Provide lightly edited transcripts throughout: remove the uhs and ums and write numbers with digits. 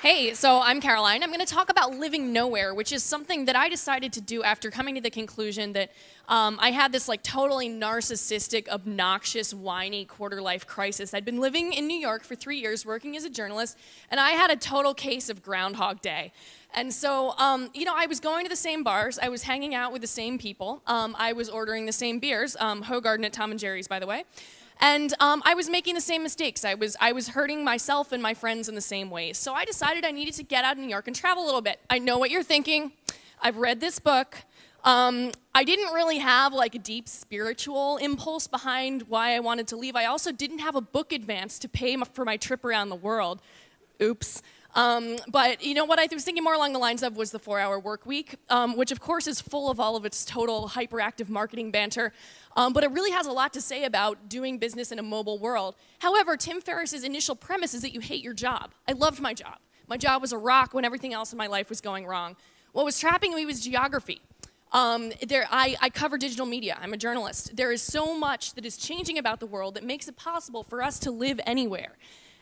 Hey, so I'm Caroline. I'm going to talk about living nowhere, which is something that I decided to do after coming to the conclusion that I had this like totally narcissistic, obnoxious, whiny quarter-life crisis. I'd been living in New York for 3 years, working as a journalist, and I had a total case of Groundhog Day. And so, I was going to the same bars, I was hanging out with the same people, I was ordering the same beers, Hoegaarden at Tom and Jerry's, by the way. And I was making the same mistakes. I was hurting myself and my friends in the same ways. So I decided I needed to get out of New York and travel a little bit. I know what you're thinking. I've read this book. I didn't really have like a deep spiritual impulse behind why I wanted to leave. I also didn't have a book advance to pay for my trip around the world. Oops. But you know what I was thinking more along the lines of was the 4-hour work week, which of course is full of all of its total hyperactive marketing banter, but it really has a lot to say about doing business in a mobile world. However, Tim Ferriss's initial premise is that you hate your job. I loved my job. My job was a rock when everything else in my life was going wrong. What was trapping me was geography. I cover digital media. I'm a journalist. There is so much that is changing about the world that makes it possible for us to live anywhere.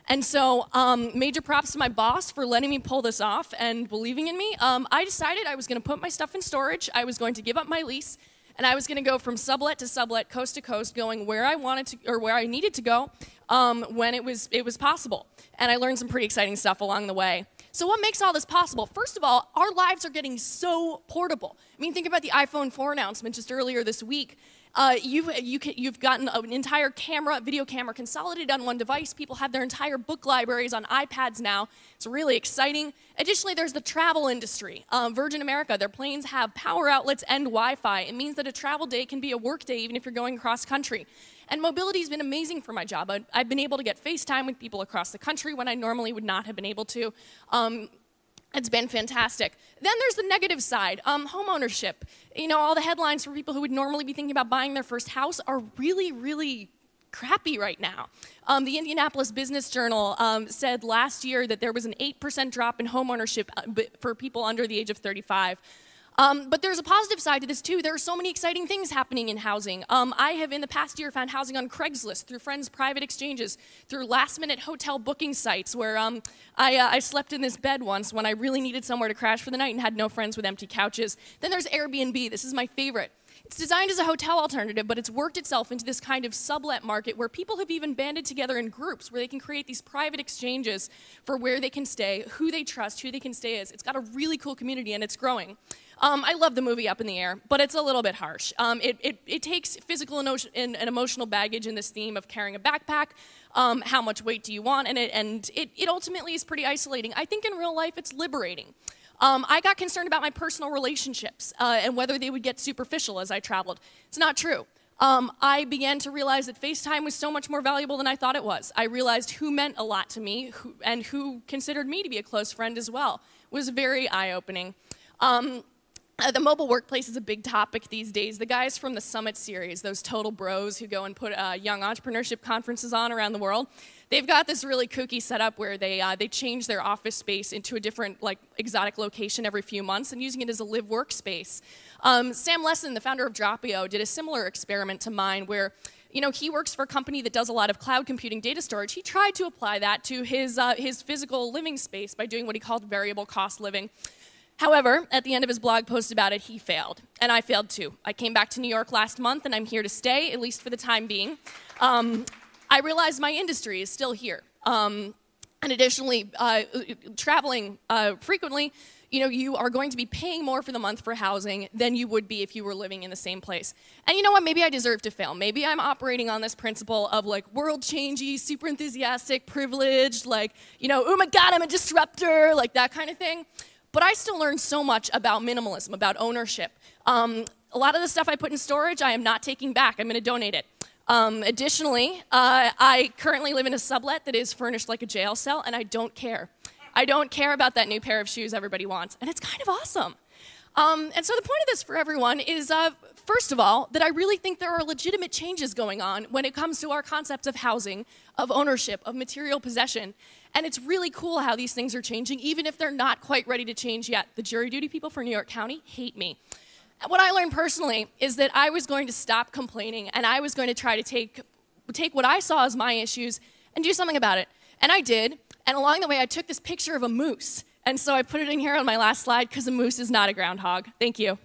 And so, major props to my boss for letting me pull this off and believing in me. I decided I was going to put my stuff in storage, I was going to give up my lease, and I was going to go from sublet to sublet, coast to coast, going where I wanted to, or where I needed to go when it was possible. And I learned some pretty exciting stuff along the way. So what makes all this possible? First of all, our lives are getting so portable. I mean, think about the iPhone 4 announcement just earlier this week. You've gotten an entire video camera consolidated on one device. People have their entire book libraries on iPads now. It's really exciting. Additionally, there's the travel industry. Virgin America, their planes have power outlets and Wi-Fi. It means that a travel day can be a work day even if you're going cross country. And mobility has been amazing for my job. I've been able to get FaceTime with people across the country when I normally would not have been able to. It's been fantastic. Then there's the negative side, home ownership. You know, all the headlines for people who would normally be thinking about buying their first house are really, really crappy right now. The Indianapolis Business Journal said last year that there was an 8% drop in home ownership for people under the age of 35. But there's a positive side to this too. There are so many exciting things happening in housing. I have in the past year found housing on Craigslist, through friends' private exchanges, through last-minute hotel booking sites where I slept in this bed once when I really needed somewhere to crash for the night and had no friends with empty couches. Then there's Airbnb. This is my favorite. It's designed as a hotel alternative, but it's worked itself into this kind of sublet market where people have even banded together in groups where they can create these private exchanges for where they can stay, who they trust, who they can stay as. It's got a really cool community and it's growing. I love the movie Up in the Air, but it's a little bit harsh. It takes physical and emotional baggage in this theme of carrying a backpack, how much weight do you want, and it ultimately is pretty isolating. I think in real life it's liberating. I got concerned about my personal relationships and whether they would get superficial as I traveled. It's not true. I began to realize that FaceTime was so much more valuable than I thought it was. I realized who meant a lot to me and who considered me to be a close friend as well. It was very eye-opening. The mobile workplace is a big topic these days. The guys from the Summit series, those total bros who go and put young entrepreneurship conferences on around the world, they've got this really kooky setup where they change their office space into a different, like, exotic location every few months and using it as a live workspace. Sam Lessin, the founder of Dropio, did a similar experiment to mine where, you know, he works for a company that does a lot of cloud computing data storage. He tried to apply that to his physical living space by doing what he called variable cost living. However, at the end of his blog post about it, he failed, and I failed too. I came back to New York last month, and I'm here to stay, at least for the time being. I realized my industry is still here. And additionally, traveling frequently, you know, you are going to be paying more for the month for housing than you would be if you were living in the same place. And you know what? Maybe I deserve to fail. Maybe I'm operating on this principle of like world-changey, super enthusiastic, privileged, like, you know, oh my God, I'm a disruptor, like that kind of thing. But I still learned so much about minimalism, about ownership. A lot of the stuff I put in storage, I am not taking back. I'm going to donate it. Additionally, I currently live in a sublet that is furnished like a jail cell, and I don't care. I don't care about that new pair of shoes everybody wants, and it's kind of awesome. And so the point of this for everyone is, first of all, that I really think there are legitimate changes going on when it comes to our concepts of housing, of ownership, of material possession. And it's really cool how these things are changing, even if they're not quite ready to change yet. The jury duty people for New York County hate me. What I learned personally is that I was going to stop complaining, and I was going to try to take what I saw as my issues and do something about it. And I did. And along the way, I took this picture of a moose. And so I put it in here on my last slide because a moose is not a groundhog. Thank you.